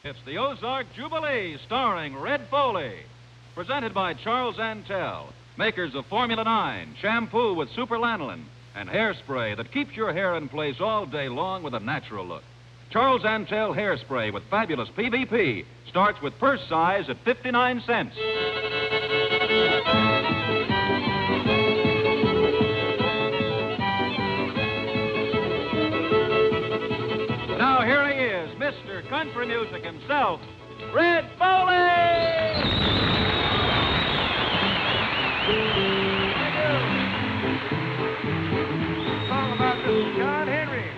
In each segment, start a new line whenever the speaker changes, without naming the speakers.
It's the Ozark Jubilee, starring Red Foley. Presented by Charles Antell, makers of Formula 9, shampoo with super lanolin, and hairspray that keeps your hair in place all day long with a natural look. Charles Antell hairspray with fabulous PVP starts with purse size at 59 cents. Now here he is, Mr. Country Music himself, Red Foley!
Song about this John Henry.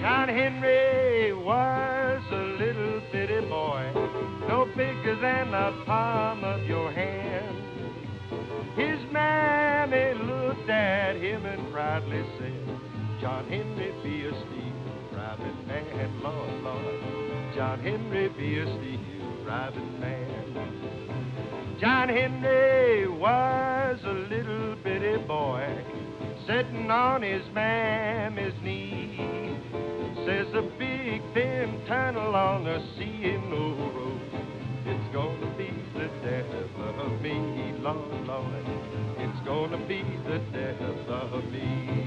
John Henry was a little bitty boy, no bigger than the palm of your hand. His mammy looked at him and proudly said, John Henry, be a steel driving man, Lord, Lord. John Henry, be a steel driving man. John Henry was a little bitty boy, sitting on his mammy's knee. Says a big thin tunnel on the C&O road, it's gonna be the death of me, Lord, Lord. It's gonna be the death of me.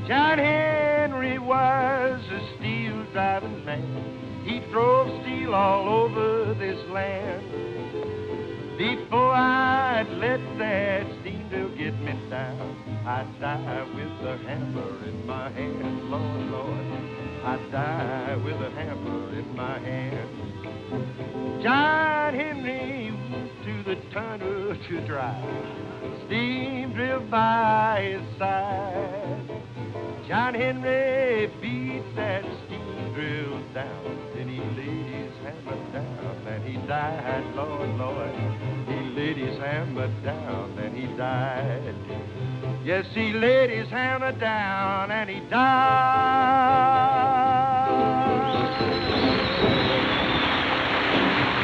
John Henry was a steel driving man. He drove steel all over this land. Before I'd let that steam mill get me down, I'd die with a hammer in my hand, Lord, Lord. I'd die with a hammer in my hand. John Henry went to the tunnel to drive. Steam drilled by his side. John Henry beat that steam drill down, then he laid his hammer down and he died, Lord, Lord. He laid his hammer down and he died. Yes, he laid his hammer down and he died.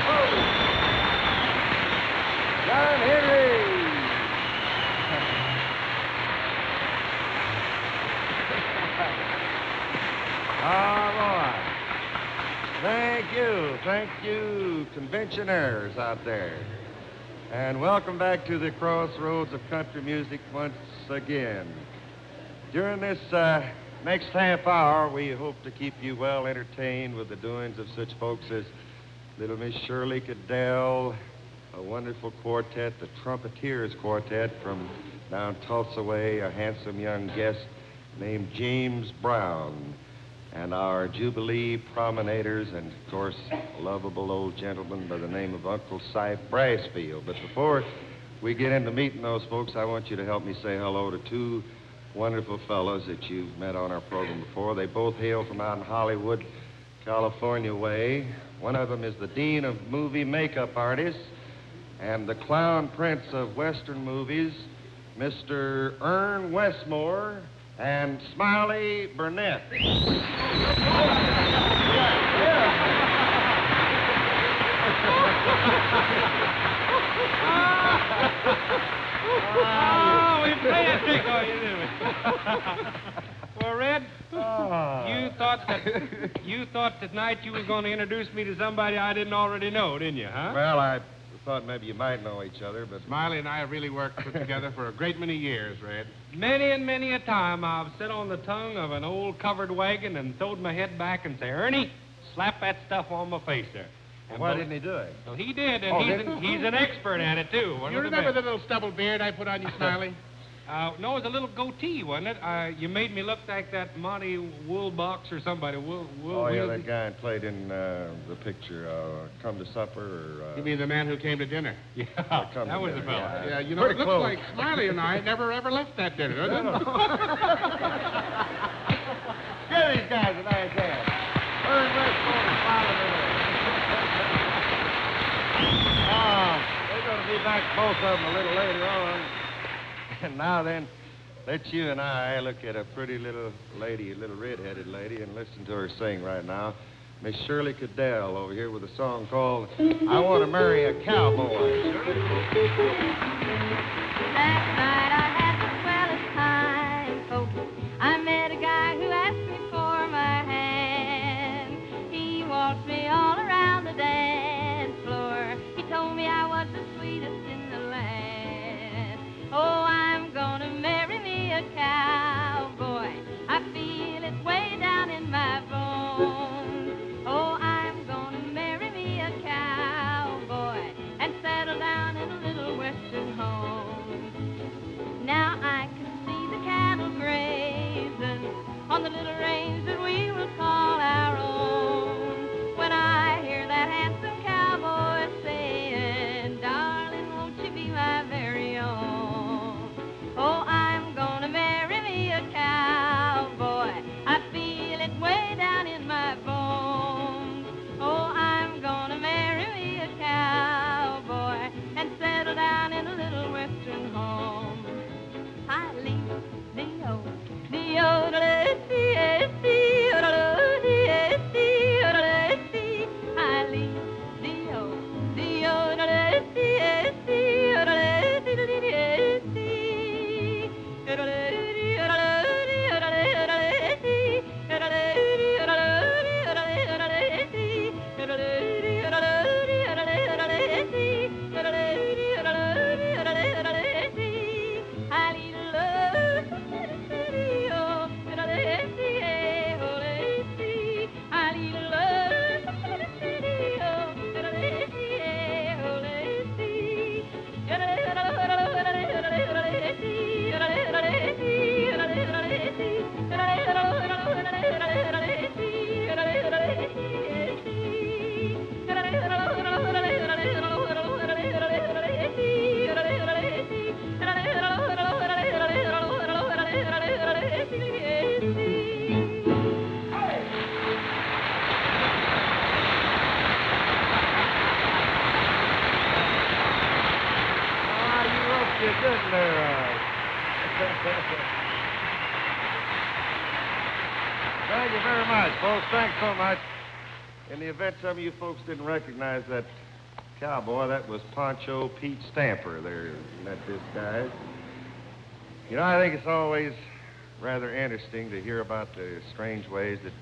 Oh. John Henry. All right. Thank you, conventioners out there. And welcome back to the crossroads of country music once again. During this next half hour, we hope to keep you well entertained with the doings of such folks as little Miss Shirley, Caddell, a wonderful quartet, the Trumpeteers quartet from down Tulsa way, a handsome young guest named James Brown, and our Jubilee Promenaders, and, of course, a lovable old gentleman by the name of Uncle Sife Brasfield. But before we get into meeting those folks, I want you to help me say hello to two wonderful fellows that you've met on our program before. They both hail from out in Hollywood, California way. One of them is the dean of movie makeup artists and the clown prince of Western movies, Mr. Ern Westmore and Smiley Burnette.
Oh, we fantastic. Oh, you do it. Well, Red, you thought tonight you was going to introduce me to somebody I didn't already know, didn't you, huh?
Well, I thought maybe you might know each other, but
Smiley and I have really worked together for a great many years, Red.
Many and many a time I've sat on the tongue of an old covered wagon and throwed my head back and say, Ernie, slap that stuff on my face there.
And why didn't he do it?
Well, he did, and he's an expert at it, too.
You remember the little stubble beard I put on you, Smiley?
No, it was a little goatee, wasn't it? You made me look like that Monty Woolbox or somebody.
That guy played in the picture, Come to Supper, or...
You mean the man who came to dinner?
Yeah, that was the fellow.
Yeah, you know, it looks like Smiley and I never ever left that dinner, doesn't it?
Give these guys a nice hand. Ern Westmore and Smiley. They're going to be back, both of them, a little later on. And now then, let's you and I look at a pretty little lady, a little red-headed lady, and listen to her sing right now. Miss Shirley Caddell over here with a song called I Want to Marry a Cowboy.
Last night I had the swellest time, folks. I met a guy who asked me for my hand. He walked me all around the dance floor. He told me I was the sweetest in the land. Oh, I'm gonna marry me a cowboy. I feel it way down in my bones. Oh, I'm gonna marry me a cowboy and settle down in a little western home. Now I can see the cattle grazing on the little range that we will call our own. When I hear that handsome cowboy saying, darling, won't you be my very own? Oh, I'm gonna marry me a cowboy. I feel it way down in my bones. Oh, I'm gonna marry me a cowboy and settle down in a little western home. I leave the-o, the-o-da-da-dee-dee, o-da-da-dee-dee, o-da-da-dee. I leave the-o, the-o-da-da-dee-dee, o-da-da-dee-dee-dee, o-da-da-dee, o-da-da-dee, o-da-da-dee, o-da-da-dee, o-da-da-dee, o-da-da-dee,
Thank you very much, folks. Thanks so much. In the event some of you folks didn't recognize that cowboy, that was Poncho Pete Stamper there in that disguise. You know, I think it's always rather interesting to hear about the strange ways that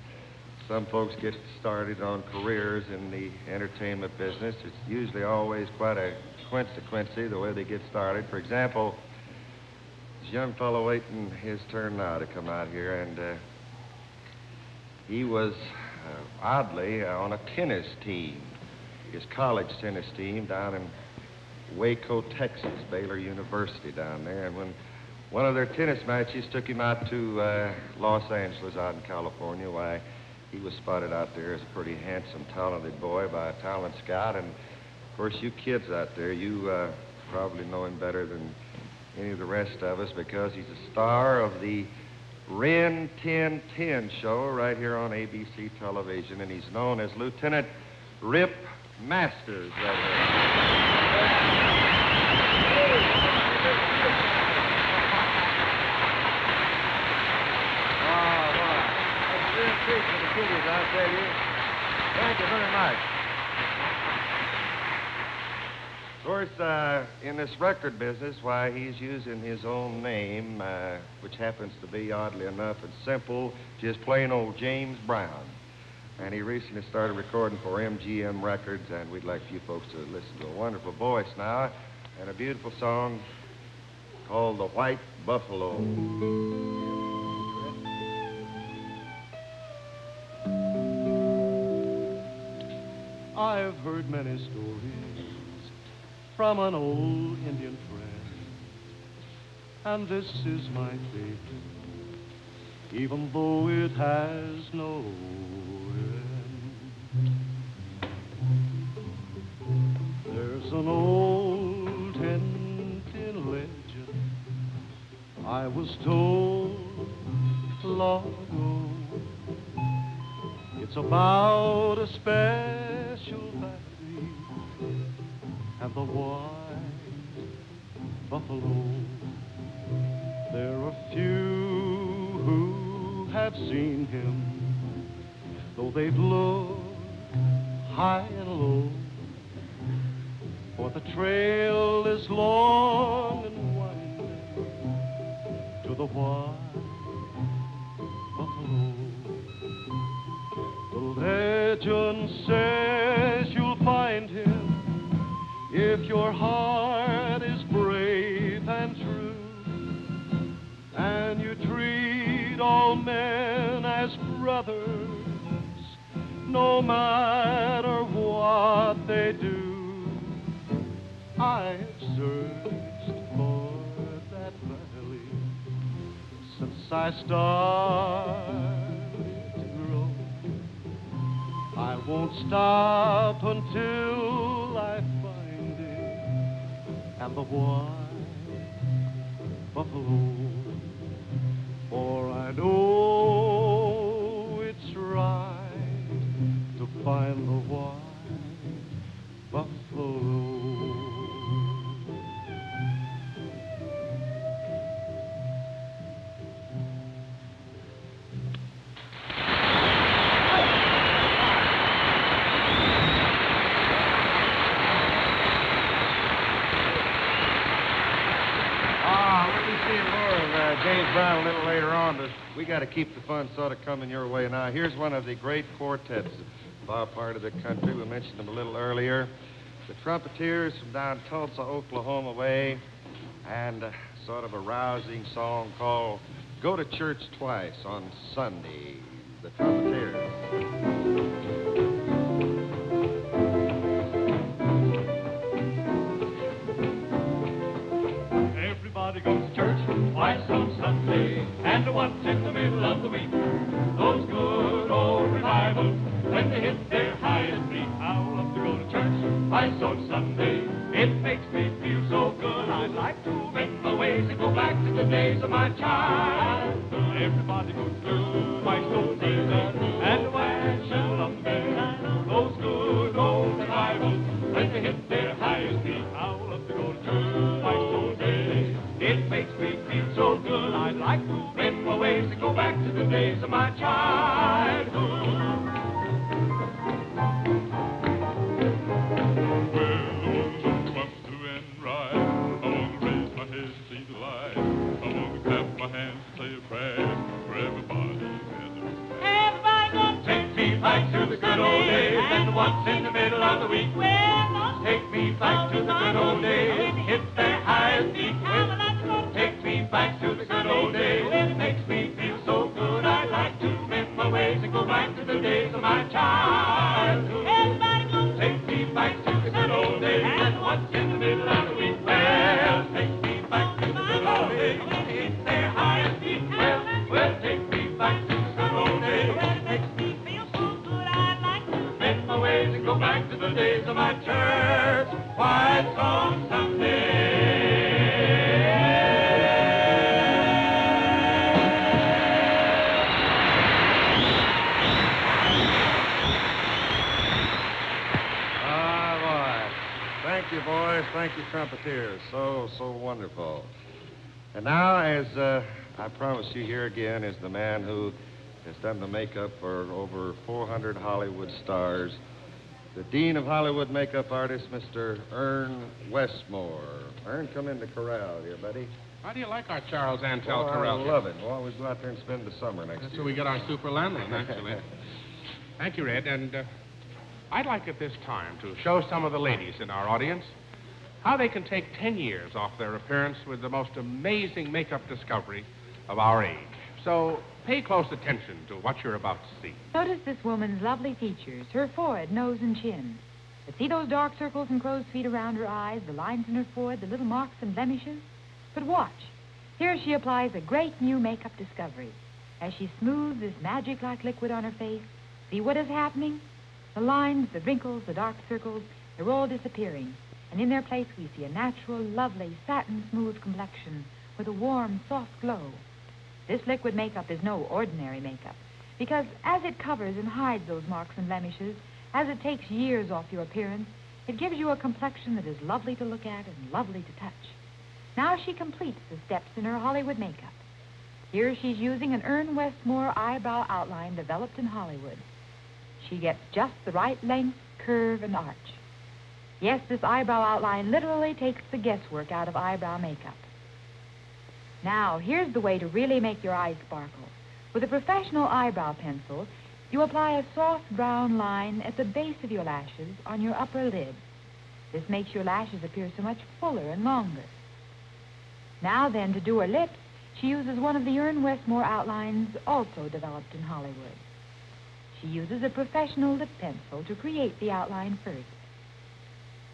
some folks get started on careers in the entertainment business. It's usually always quite a consequency the way they get started. For example, this young fellow waiting his turn now to come out here, and he was oddly on a tennis team, his college tennis team down in Waco, Texas, Baylor University down there. And when one of their tennis matches took him out to Los Angeles out in California, why, he was spotted out there as a pretty handsome, talented boy by a talent scout. And, of course, you kids out there, you probably know him better than any of the rest of us because he's a star of the Ren 1010 show right here on ABC television, and he's known as Lieutenant Rip Masters. I'll tell you. Thank you very much. Of course, in this record business, why, he's using his own name, which happens to be, oddly enough, and simple, just plain old James Brown. And he recently started recording for MGM Records, and we'd like you folks to listen to a wonderful voice now and a beautiful song called The White Buffalo.
I've heard many stories from an old Indian friend, and this is my favorite, even though it has no end. There's an old 10-10 legend I was told long ago. It's about a special factory and the white buffalo. There are few who have seen him, though they've looked high and low. For the trail is long and winding to the white buffalo. The legend says you'll find him if your heart is brave and true, and you treat all men as brothers, no matter what they do. I have searched for that valley since I started to grow. I won't stop until I find it and the white buffalo. For I know it's right to find the white buffalo.
James Brown a little later on, but we got to keep the fun sort of coming your way now. Here's one of the great quartets of our part of the country. We mentioned them a little earlier. The Trumpeteers from down Tulsa, Oklahoma way, and sort of a rousing song called Go to Church Twice on Sunday. The Trumpeteers.
Everybody goes to church twice on Sunday, and once in the middle of the week. Those good old revivals, when they hit their highest peak. I love to go to church twice on Sunday. It makes me feel so good. I'd like to mend my ways and go back to the days of my childhood. Everybody goes to church twice on Sunday, and once in the bell. Those good old revivals, when they hit their highest peak. I love to go to church twice on Sunday. It makes me feel so good. I'd like to mend my ways and go back to the days of my childhood.
Well, I'm up to and ride. I want to raise my head, see the light. I want to clap my hands and say a prayer for everybody gathered.
Everybody gonna take me back to the good old days and the ones in the middle of the week. Take me back to the good old days, hit their highest peak. Take me back to the good old days. It makes me feel so good. I'd like to mend my ways and go back to the days of my childhood. Everybody gonna take me back to the good old days and what's in the middle of the week. Well, take me back to the good old days. Hit their highest peak. Well, take me back to the good old days. It makes me feel so good. I'd like to mend my ways and go back to the days of my church. Twice on Sunday.
Thank you, boys. Thank you, Trumpeteers. So wonderful. And now, as I promised you here again, is the man who has done the makeup for over 400 Hollywood stars, the Dean of Hollywood makeup artist, Mr. Ern Westmore. Ern, come in the corral here, buddy.
How do you like our Charles Antell corral?
I love it. We'll always go out there and spend the summer next
That's
year.
where we get our super landlord, actually. Thank you, Red. And I'd like at this time to show some of the ladies in our audience how they can take 10 years off their appearance with the most amazing makeup discovery of our age. So pay close attention to what you're about to see.
Notice this woman's lovely features, her forehead, nose, and chin. But see those dark circles and crow's feet around her eyes, the lines in her forehead, the little marks and blemishes? But watch. Here she applies a great new makeup discovery. As she smooths this magic-like liquid on her face, see what is happening? The lines, the wrinkles, the dark circles, they're all disappearing. And in their place, we see a natural, lovely, satin-smooth complexion with a warm, soft glow. This liquid makeup is no ordinary makeup, because as it covers and hides those marks and blemishes, as it takes years off your appearance, it gives you a complexion that is lovely to look at and lovely to touch. Now she completes the steps in her Hollywood makeup. Here she's using an Ern Westmore eyebrow outline developed in Hollywood. She gets just the right length, curve, and arch. Yes, this eyebrow outline literally takes the guesswork out of eyebrow makeup. Now, here's the way to really make your eyes sparkle. With a professional eyebrow pencil, you apply a soft brown line at the base of your lashes on your upper lid. This makes your lashes appear so much fuller and longer. Now then, to do her lips, she uses one of the Ern Westmore outlines also developed in Hollywood. She uses a professional lip pencil to create the outline first.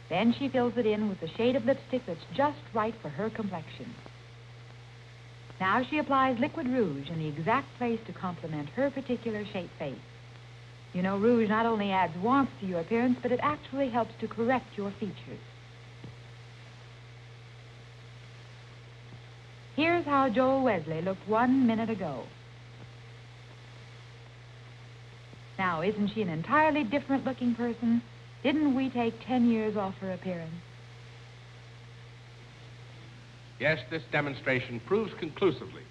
Then she fills it in with the shade of lipstick that's just right for her complexion. Now she applies liquid rouge in the exact place to complement her particular shaped face. You know, rouge not only adds warmth to your appearance, but it actually helps to correct your features. Here's how Joel Wesley looked 1 minute ago. Now, isn't she an entirely different-looking person? Didn't we take 10 years off her appearance?
Yes, this demonstration proves conclusively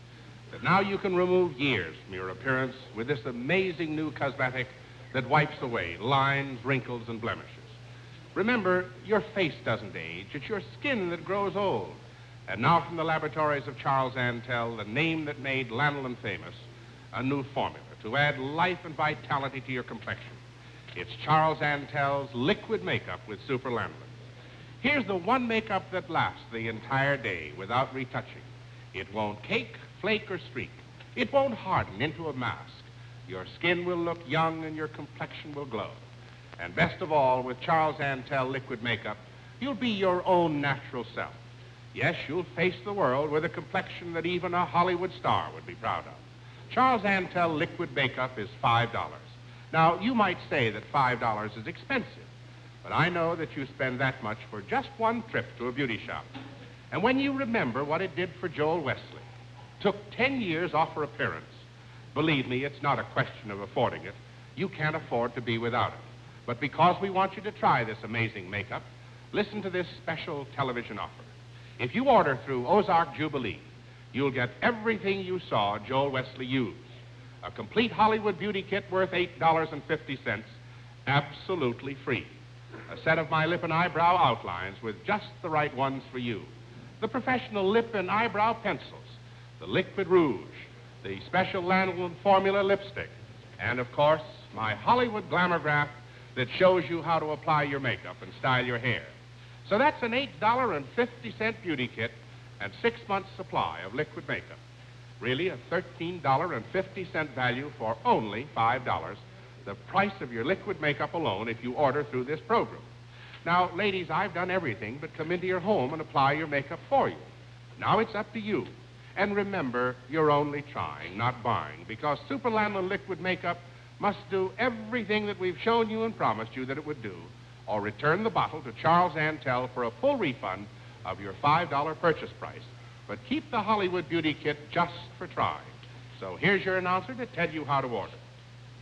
that now you can remove years from your appearance with this amazing new cosmetic that wipes away lines, wrinkles, and blemishes. Remember, your face doesn't age. It's your skin that grows old. And now from the laboratories of Charles Antell, the name that made lanolin famous, a new formula to add life and vitality to your complexion. It's Charles Antell's liquid makeup with super lanolin. Here's the one makeup that lasts the entire day without retouching. It won't cake, flake, or streak. It won't harden into a mask. Your skin will look young and your complexion will glow. And best of all, with Charles Antell liquid makeup, you'll be your own natural self. Yes, you'll face the world with a complexion that even a Hollywood star would be proud of. Charles Antell liquid makeup is $5. Now, you might say that $5 is expensive, but I know that you spend that much for just one trip to a beauty shop. And when you remember what it did for Joel Wesley, took 10 years off her appearance, believe me, it's not a question of affording it. You can't afford to be without it. But because we want you to try this amazing makeup, listen to this special television offer. If you order through Ozark Jubilee, you'll get everything you saw Joel Wesley use. A complete Hollywood beauty kit worth $8.50, absolutely free. A set of my lip and eyebrow outlines with just the right ones for you. The professional lip and eyebrow pencils, the liquid rouge, the special lanolin formula lipstick, and of course, my Hollywood glamour graph that shows you how to apply your makeup and style your hair. So that's an $8.50 beauty kit and 6 months' supply of liquid makeup. Really a $13.50 value for only $5, the price of your liquid makeup alone if you order through this program. Now, ladies, I've done everything but come into your home and apply your makeup for you. Now it's up to you. And remember, you're only trying, not buying, because super lanolin liquid makeup must do everything that we've shown you and promised you that it would do, or return the bottle to Charles Antell for a full refund of your $5 purchase price. But keep the Hollywood Beauty Kit just for trying. So here's your announcer to tell you how to order.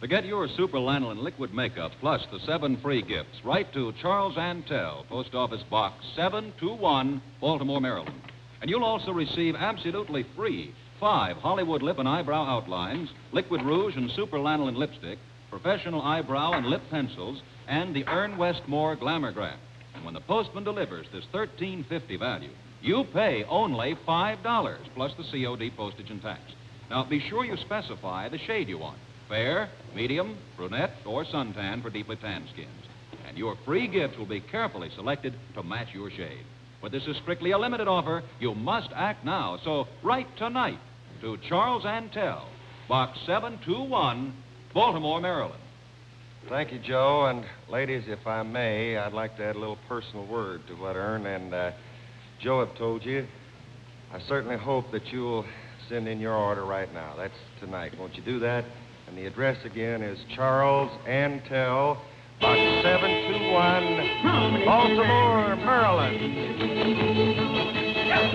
To get your super lanolin liquid makeup plus the 7 free gifts, write to Charles Antell, Post Office Box 721, Baltimore, Maryland. And you'll also receive absolutely free 5 Hollywood lip and eyebrow outlines, liquid rouge and super lanolin lipstick, professional eyebrow and lip pencils, and the Ern Westmore glamour graph. And when the postman delivers this $13.50 value, you pay only $5 plus the COD postage and tax. Now, be sure you specify the shade you want: fair, medium, brunette, or suntan for deeply tanned skins. And your free gifts will be carefully selected to match your shade. But this is strictly a limited offer. You must act now. So write tonight to Charles Antell, Box 721, Baltimore, Maryland.
Thank you, Joe. And ladies, if I may, I'd like to add a little personal word to what Ern and Joe have told you. I certainly hope that you'll send in your order right now. That's tonight. Won't you do that? And the address again is Charles Antell, Box 721, Baltimore, Maryland.
Well,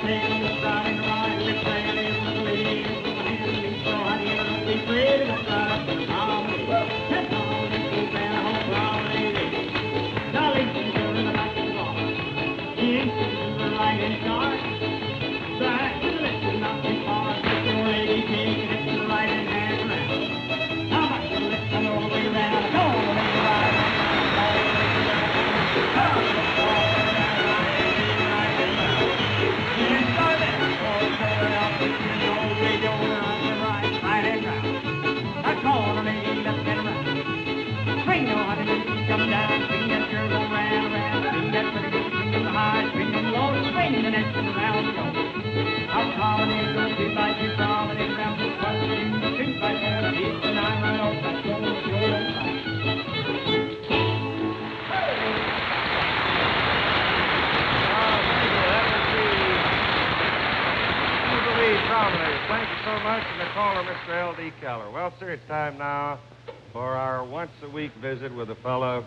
man, getting started. Right to the left and not too far. Let your lady take it to the right and hand around. Now back to the left and all the way around. Come on, lady, right and all the way around. Come on, lady, right and round. Getting started. All the way out the street, all the way going around and right and round. Now come on, lady, left and right. Swing your honey, come down, swing that girl, go round, round, swing that pretty girl, swing the high, swing the low, swing the next and round, go. I'll promenade, go 2 by 2, promenade, round, 2 by 2, 2 by 4, 8 to 9, right off, that's go, go,
Jubilee Promenaders. Thank you so much, and the caller, Mr. L.D. Keller. Well, sir, it's time now for our once-a-week visit with a fellow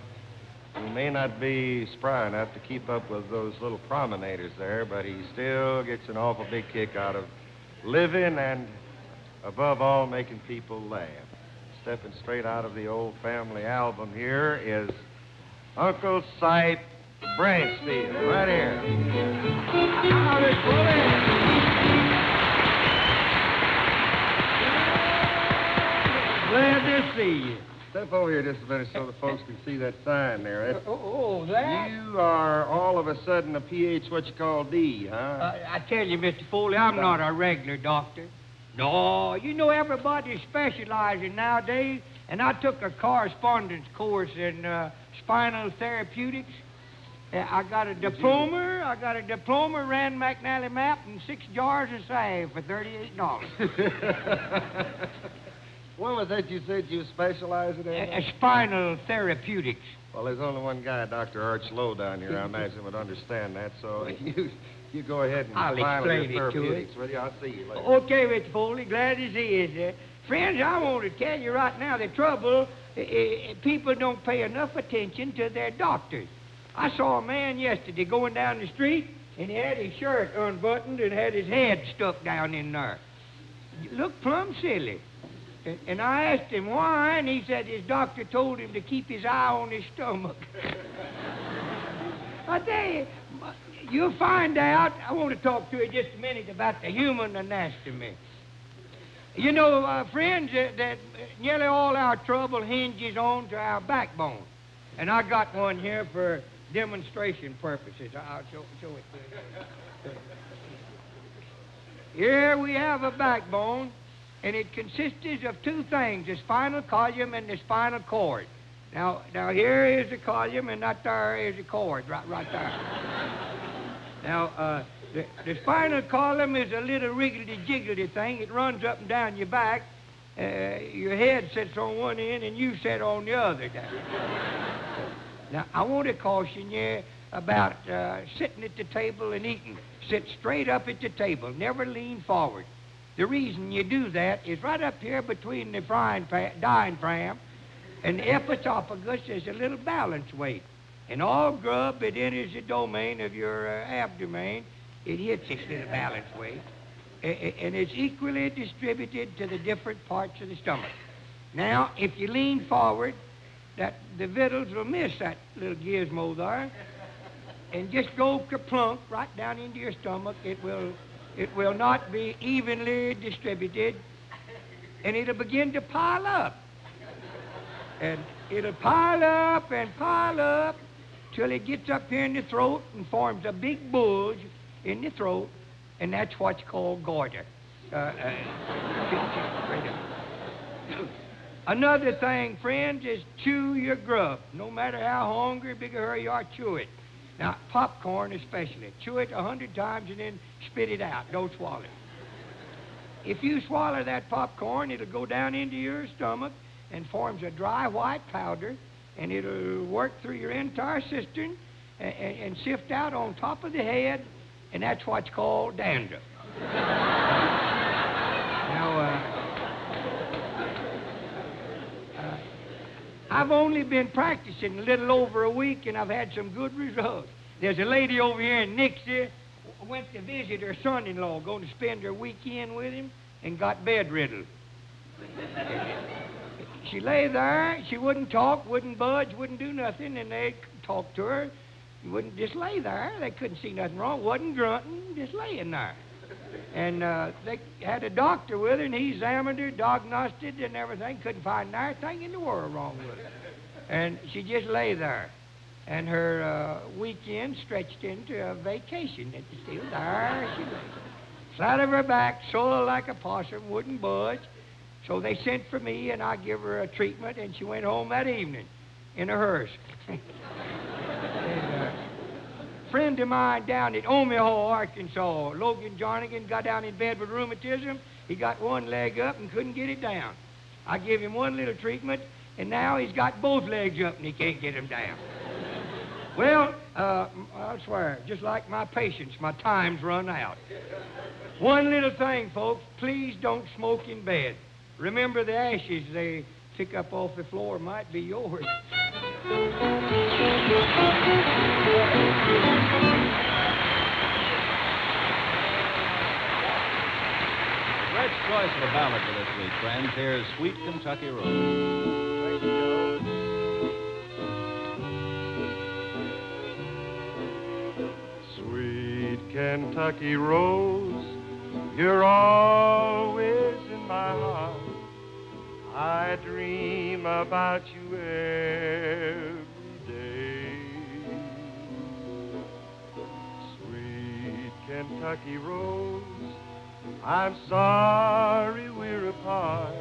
who may not be spry enough to keep up with those little promenaders there, but he still gets an awful big kick out of living and, above all, making people laugh. Stepping straight out of the old family album here is Uncle Sight Brasfield, right here. Now, Miss Foley.
Glad to see you.
Step over here just a minute so the folks can see that sign there.
That?
You are all of a sudden a PH what you call D, huh?
I tell you, Mr. Foley, I'm not a regular doctor. No, you know everybody's specializing nowadays, and I took a correspondence course in spinal therapeutics. I got a diploma. Ran McNally Map and 6 jars of salve for $38.
What was that you said you specialize in?
Spinal therapeutics.
Well, there's only one guy, Dr. Arch Lowe, down here, I imagine, would understand that, so you go ahead and
I'll explain
your
it to
therapeutics, will you? I'll see you later.
Okay, Mr. Foley, glad to see you. Friends, I want to tell you right now the trouble, people don't pay enough attention to their doctors. I saw a man yesterday going down the street, and he had his shirt unbuttoned and had his head stuck down in there. Looked plumb silly. And I asked him why, and he said his doctor told him to keep his eye on his stomach. I tell you, you'll find out. I want to talk to you just a minute about the human anatomy. You know, friends, that nearly all our trouble hinges on to our backbone. And I got one here for demonstration purposes. I'll show it to you. Here we have a backbone. And it consists of 2 things, the spinal column and the spinal cord. Now here is the column, and that there is the cord, right there. Now, the spinal column is a little wriggly-jiggly thing. It runs up and down your back. Your head sits on one end, and you sit on the other. Now, I want to caution you about sitting at the table and eating. Sit straight up at the table. Never lean forward. The reason you do that is right up here between the diaphragm and the episophagus is a little balance weight. And all grub that enters the domain of your abdomen, it hits this little balance weight. And it's equally distributed to the different parts of the stomach. Now, if you lean forward, that the victuals will miss that little gizmo there. And just go kerplunk right down into your stomach. It will not be evenly distributed, and it'll begin to pile up. And it'll pile up and pile up till it gets up here in the throat and forms a big bulge in the throat, and that's what's called goiter. Another thing, friends, is chew your grub. No matter how hungry, big a hurry you are, chew it. Now, popcorn especially. Chew it 100 times and then spit it out. Don't swallow it. If you swallow that popcorn, it'll go down into your stomach and forms a dry white powder, and it'll work through your entire system and sift out on top of the head, and that's what's called dandruff. Now, I've only been practicing a little over a week, and I've had some good results. There's a lady over here in Nixie, went to visit her son-in-law, going to spend her weekend with him, and got bedridden. She lay there, she wouldn't talk, wouldn't budge, wouldn't do nothing, and they talked to her. You wouldn't just lay there. They couldn't see nothing wrong. Wasn't grunting, just laying there. And they had a doctor with her, and he examined her, diagnosed it, and everything. Couldn't find anything in the world wrong with her. And she just lay there. And her weekend stretched into a vacation. And still there she lay. Flat of her back, sore like a possum, wouldn't budge. So they sent for me, and I give her a treatment, and she went home that evening in a hearse. And, friend of mine down at Omaha, Arkansas, Logan Jarnigan, got down in bed with rheumatism. He got one leg up and couldn't get it down. I give him one little treatment, and now he's got both legs up and he can't get them down. Well, I swear, just like my patience, my time's run out. One little thing, folks, please don't smoke in bed. Remember the ashes they pick up off the floor might be yours.
Great choice of a ballad for this week, friends. Here's Sweet Kentucky Road.
Thank you, Joe. Sweet Kentucky Rose, you're always in my heart. I dream about you every day. Sweet Kentucky Rose, I'm sorry we're apart.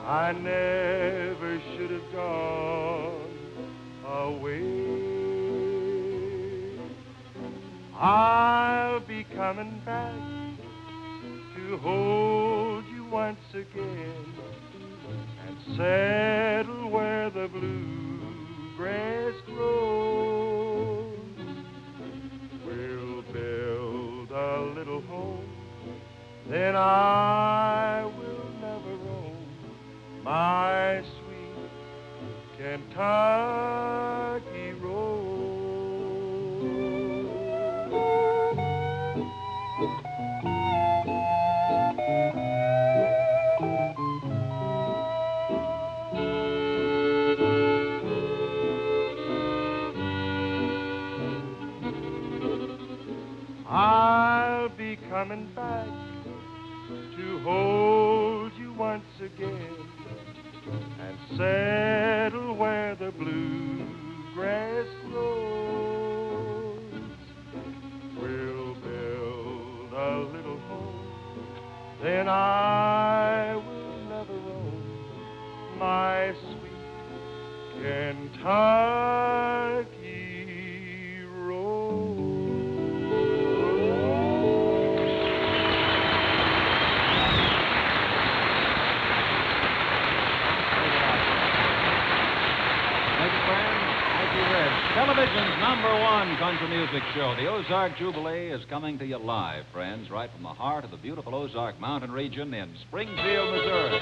I never should have gone away. I'll be coming back to hold you once again and settle where the bluegrass grows. We'll build a little home, then I will never roam my sweet Kentucky road. I'll be coming back to hold you once again and settle where the bluegrass grows. We'll build a little home, then I will never roam my sweet Kentucky road.
Television's #1 country music show, the Ozark Jubilee, is coming to you live, friends, right from the heart of the beautiful Ozark Mountain region in Springfield, Missouri.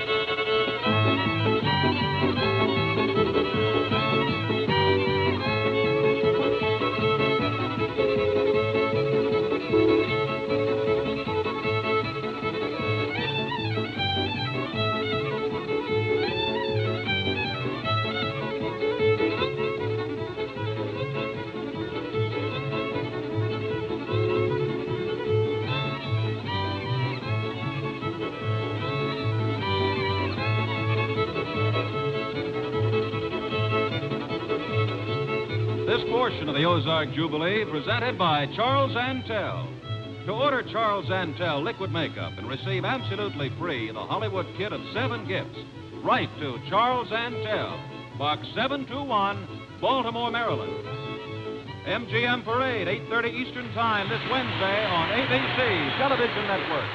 This portion of the Ozark Jubilee presented by Charles Antell. To order Charles Antell liquid makeup and receive absolutely free the Hollywood kit of 7 gifts, write to Charles Antell, Box 721, Baltimore, Maryland. MGM Parade, 8:30 Eastern Time this Wednesday on ABC Television Network.